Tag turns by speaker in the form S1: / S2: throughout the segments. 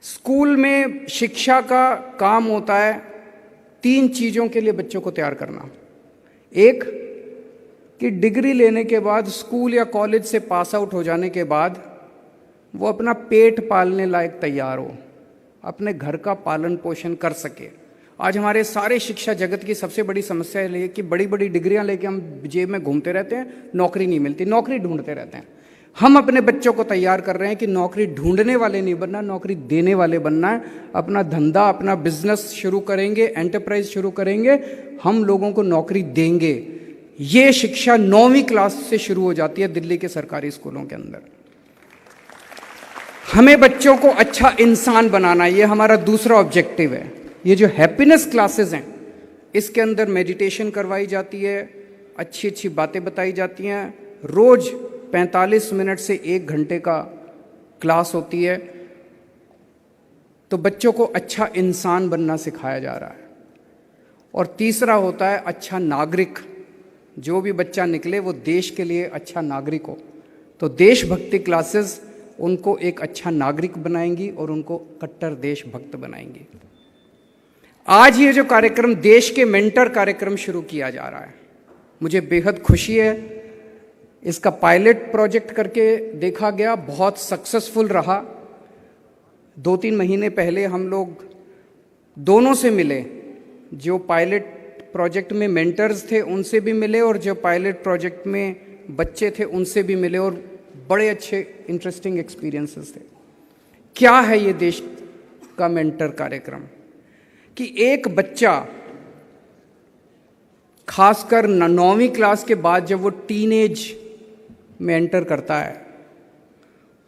S1: School में शिक्षा का काम होता है 3 चीज़ों के लिए बच्चों को तैयार करना। एक, कि डिग्री लेने के बाद, स्कूल या कॉलेज से पास आउट हो जाने के बाद वो अपना पेट पालने लायक तैयार हो, अपने घर का पालन पोषण कर सके। आज हमारे सारे शिक्षा जगत की सबसे बड़ी समस्या ये कि बड़ी बड़ी डिग्रियां लेके हम जेब में घूमते रहते हैं, नौकरी नहीं मिलती, नौकरी ढूंढते रहते हैं। हम अपने बच्चों को तैयार कर रहे हैं कि नौकरी ढूंढने वाले नहीं बनना, नौकरी देने वाले बनना है। अपना धंधा, अपना बिजनेस शुरू करेंगे, एंटरप्राइज शुरू करेंगे, हम लोगों को नौकरी देंगे। ये शिक्षा 9वीं क्लास से शुरू हो जाती है दिल्ली के सरकारी स्कूलों के अंदर। हमें बच्चों को अच्छा इंसान बनाना, ये हमारा दूसरा ऑब्जेक्टिव है। ये जो हैप्पीनेस क्लासेस हैं, इसके अंदर मेडिटेशन करवाई जाती है, अच्छी अच्छी बातें बताई जाती हैं। रोज 45 मिनट से 1 घंटे का क्लास होती है। तो बच्चों को अच्छा इंसान बनना सिखाया जा रहा है। और तीसरा होता है अच्छा नागरिक। जो भी बच्चा निकले वो देश के लिए अच्छा नागरिक हो। तो देशभक्ति क्लासेस उनको एक अच्छा नागरिक बनाएंगी और उनको कट्टर देशभक्त बनाएंगी। आज ये जो कार्यक्रम, देश के मेंटर कार्यक्रम शुरू किया जा रहा है, मुझे बेहद खुशी है। इसका पायलट प्रोजेक्ट करके देखा गया, बहुत सक्सेसफुल रहा। 2-3 महीने पहले हम लोग दोनों से मिले, जो पायलट प्रोजेक्ट में मेंटर्स थे उनसे भी मिले और जो पायलट प्रोजेक्ट में बच्चे थे उनसे भी मिले, और बड़े अच्छे इंटरेस्टिंग एक्सपीरियंसेस थे। क्या है ये देश का मेंटर कार्यक्रम? कि एक बच्चा, खासकर 9वीं क्लास के बाद जब वो टीनेज में एंटर करता है,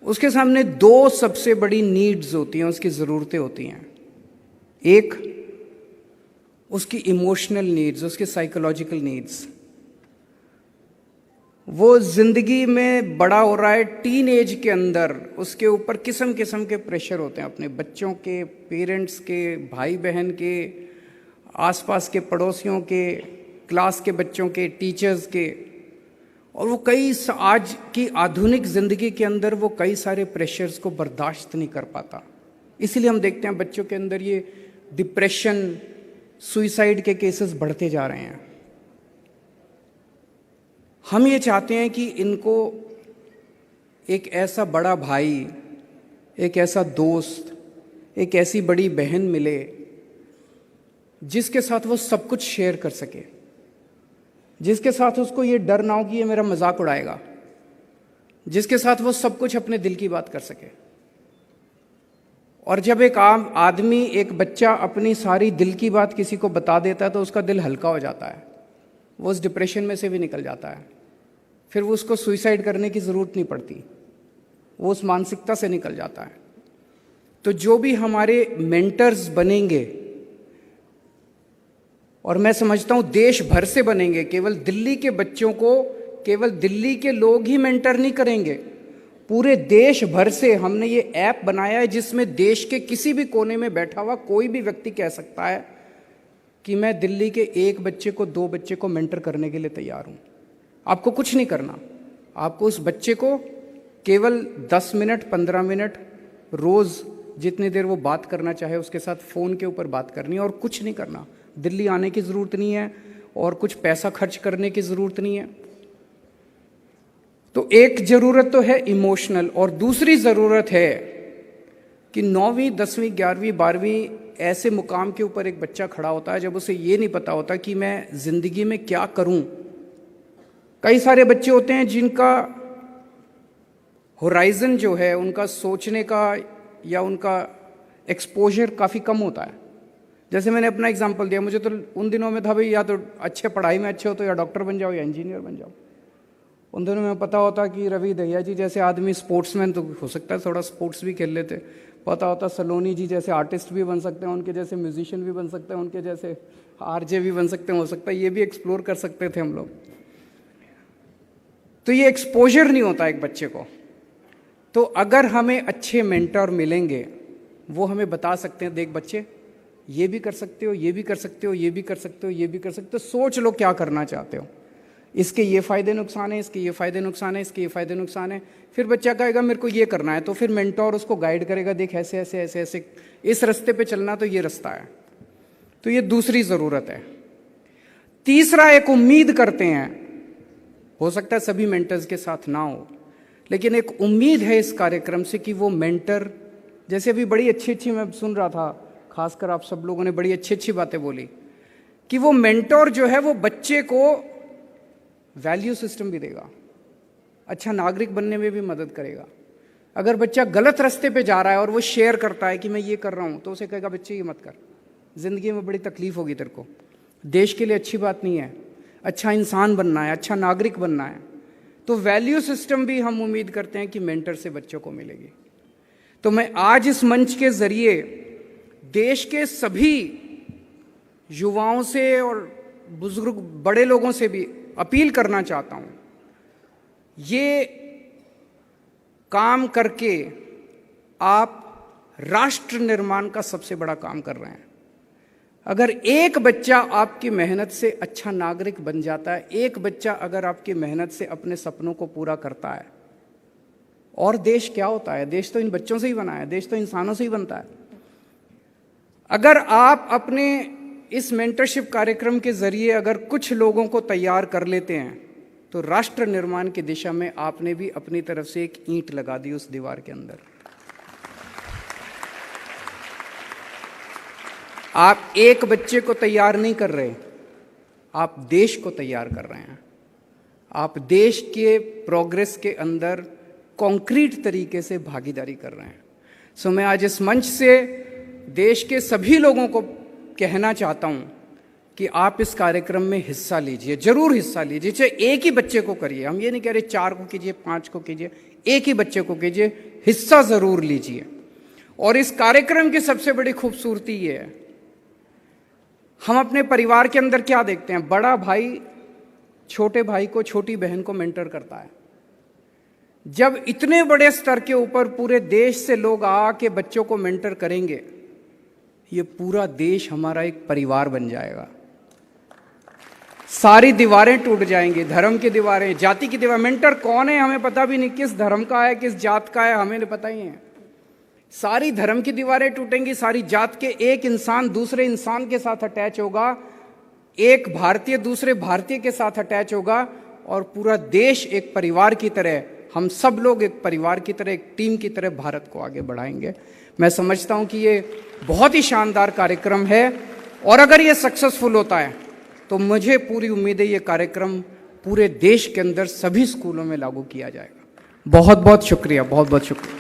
S1: उसके सामने 2 सबसे बड़ी नीड्स होती हैं, उसकी ज़रूरतें होती हैं। एक, उसकी इमोशनल नीड्स, उसकी साइकोलॉजिकल नीड्स। वो जिंदगी में बड़ा हो रहा है, टीन एज के अंदर उसके ऊपर किस्म किस्म के प्रेशर होते हैं, अपने बच्चों के, पेरेंट्स के, भाई बहन के, आसपास के पड़ोसियों के, क्लास के बच्चों के, टीचर्स के। और वो आज की आधुनिक ज़िंदगी के अंदर वो कई सारे प्रेशर्स को बर्दाश्त नहीं कर पाता। इसीलिए हम देखते हैं बच्चों के अंदर ये डिप्रेशन, सुइसाइड के केसेस बढ़ते जा रहे हैं। हम ये चाहते हैं कि इनको एक ऐसा बड़ा भाई, एक ऐसा दोस्त, एक ऐसी बड़ी बहन मिले जिसके साथ वो सब कुछ शेयर कर सके, जिसके साथ उसको ये डर ना हो कि ये मेरा मजाक उड़ाएगा, जिसके साथ वो सब कुछ अपने दिल की बात कर सके। और जब एक आम आदमी, एक बच्चा अपनी सारी दिल की बात किसी को बता देता है तो उसका दिल हल्का हो जाता है, वो उस डिप्रेशन में से भी निकल जाता है। फिर वो उसको सुइसाइड करने की ज़रूरत नहीं पड़ती, वो उस मानसिकता से निकल जाता है। तो जो भी हमारे मेंटर्स बनेंगे, और मैं समझता हूँ देश भर से बनेंगे, केवल दिल्ली के बच्चों को, केवल दिल्ली के लोग ही मेंटर नहीं करेंगे, पूरे देश भर से हमने ये ऐप बनाया है जिसमें देश के किसी भी कोने में बैठा हुआ कोई भी व्यक्ति कह सकता है कि मैं दिल्ली के 1 बच्चे को, 2 बच्चे को मेंटर करने के लिए तैयार हूँ। आपको कुछ नहीं करना, आपको उस बच्चे को केवल 10 मिनट, 15 मिनट रोज़, जितनी देर वो बात करना चाहे उसके साथ फ़ोन के ऊपर बात करनी है, और कुछ नहीं करना। दिल्ली आने की ज़रूरत नहीं है और कुछ पैसा खर्च करने की ज़रूरत नहीं है। तो एक ज़रूरत तो है इमोशनल, और दूसरी ज़रूरत है कि 9वीं, 10वीं, 11वीं, 12वीं ऐसे मुकाम के ऊपर एक बच्चा खड़ा होता है जब उसे ये नहीं पता होता कि मैं ज़िंदगी में क्या करूं। कई सारे बच्चे होते हैं जिनका होराइजन जो है, उनका सोचने का या उनका एक्सपोजर काफ़ी कम होता है। जैसे मैंने अपना एग्जांपल दिया, मुझे तो उन दिनों में था भाई या तो अच्छे पढ़ाई में अच्छे हो तो या डॉक्टर बन जाओ या इंजीनियर बन जाओ। उन दिनों में पता होता कि रवि दहिया जी जैसे आदमी स्पोर्ट्समैन तो हो सकता है, थोड़ा स्पोर्ट्स भी खेल लेते। पता होता सलोनी जी जैसे आर्टिस्ट भी बन सकते हैं, उनके जैसे म्यूजिशियन भी बन सकते हैं, उनके जैसे आरजे भी बन सकते हैं, हो सकता है ये भी एक्सप्लोर कर सकते थे हम लोग। तो ये एक्सपोजर नहीं होता एक बच्चे को। तो अगर हमें अच्छे मेंटर मिलेंगे, वो हमें बता सकते हैं, देख बच्चे ये भी कर सकते हो, ये भी कर सकते हो, ये भी कर सकते हो, ये भी कर सकते हो, सोच लो क्या करना चाहते हो। इसके ये फ़ायदे नुकसान है, इसके ये फ़ायदे नुकसान है, इसके ये फ़ायदे नुकसान है। फिर बच्चा कहेगा मेरे को ये करना है, तो फिर मेंटोर उसको गाइड करेगा, देख ऐसे ऐसे ऐसे ऐसे इस रास्ते पे चलना, तो ये रास्ता है। तो ये दूसरी ज़रूरत है। तीसरा, एक उम्मीद करते हैं, हो सकता है सभी मेंटर्स के साथ ना हो, लेकिन एक उम्मीद है इस कार्यक्रम से कि वो मेंटर, जैसे अभी बड़ी अच्छी अच्छी मैं सुन रहा था, खासकर आप सब लोगों ने बड़ी अच्छी अच्छी बातें बोली, कि वो मेंटोर जो है वो बच्चे को वैल्यू सिस्टम भी देगा, अच्छा नागरिक बनने में भी मदद करेगा। अगर बच्चा गलत रास्ते पे जा रहा है और वो शेयर करता है कि मैं ये कर रहा हूँ, तो उसे कहेगा बच्चे ये मत कर, ज़िंदगी में बड़ी तकलीफ होगी तेरे को, देश के लिए अच्छी बात नहीं है, अच्छा इंसान बनना है, अच्छा नागरिक बनना है। तो वैल्यू सिस्टम भी हम उम्मीद करते हैं कि मेंटर से बच्चों को मिलेगी। तो मैं आज इस मंच के ज़रिए देश के सभी युवाओं से और बुजुर्ग बड़े लोगों से भी अपील करना चाहता हूँ, ये काम करके आप राष्ट्र निर्माण का सबसे बड़ा काम कर रहे हैं। अगर एक बच्चा आपकी मेहनत से अच्छा नागरिक बन जाता है, एक बच्चा अगर आपकी मेहनत से अपने सपनों को पूरा करता है, और देश क्या होता है? देश तो इन बच्चों से ही बना है, देश तो इंसानों से ही बनता है। अगर आप अपने इस मेंटरशिप कार्यक्रम के जरिए अगर कुछ लोगों को तैयार कर लेते हैं, तो राष्ट्र निर्माण की दिशा में आपने भी अपनी तरफ से एक ईंट लगा दी उस दीवार के अंदर। आप एक बच्चे को तैयार नहीं कर रहे, आप देश को तैयार कर रहे हैं। आप देश के प्रोग्रेस के अंदर कॉन्क्रीट तरीके से भागीदारी कर रहे हैं। सो मैं आज इस मंच से देश के सभी लोगों को कहना चाहता हूं कि आप इस कार्यक्रम में हिस्सा लीजिए, जरूर हिस्सा लीजिए। चाहे एक ही बच्चे को करिए, हम ये नहीं कह रहे 4 को कीजिए, 5 को कीजिए, एक ही बच्चे को कीजिए, हिस्सा जरूर लीजिए। और इस कार्यक्रम की सबसे बड़ी खूबसूरती ये है, हम अपने परिवार के अंदर क्या देखते हैं, बड़ा भाई छोटे भाई को, छोटी बहन को मेंटर करता है। जब इतने बड़े स्तर के ऊपर पूरे देश से लोग आके बच्चों को मेंटर करेंगे, ये पूरा देश हमारा एक परिवार बन जाएगा। सारी दीवारें टूट जाएंगी, धर्म की दीवारें, जाति की दीवार। मेंटर कौन है हमें पता भी नहीं, किस धर्म का है, किस जात का है, हमें नहीं पता ही है। सारी धर्म की दीवारें टूटेंगी, सारी जात के, एक इंसान दूसरे इंसान के साथ अटैच होगा, एक भारतीय दूसरे भारतीय के साथ अटैच होगा, और पूरा देश एक परिवार की तरह, हम सब लोग एक परिवार की तरह, एक टीम की तरह भारत को आगे बढ़ाएंगे। मैं समझता हूं कि ये बहुत ही शानदार कार्यक्रम है, और अगर ये सक्सेसफुल होता है तो मुझे पूरी उम्मीद है ये कार्यक्रम पूरे देश के अंदर सभी स्कूलों में लागू किया जाएगा। बहुत बहुत शुक्रिया, बहुत बहुत शुक्रिया।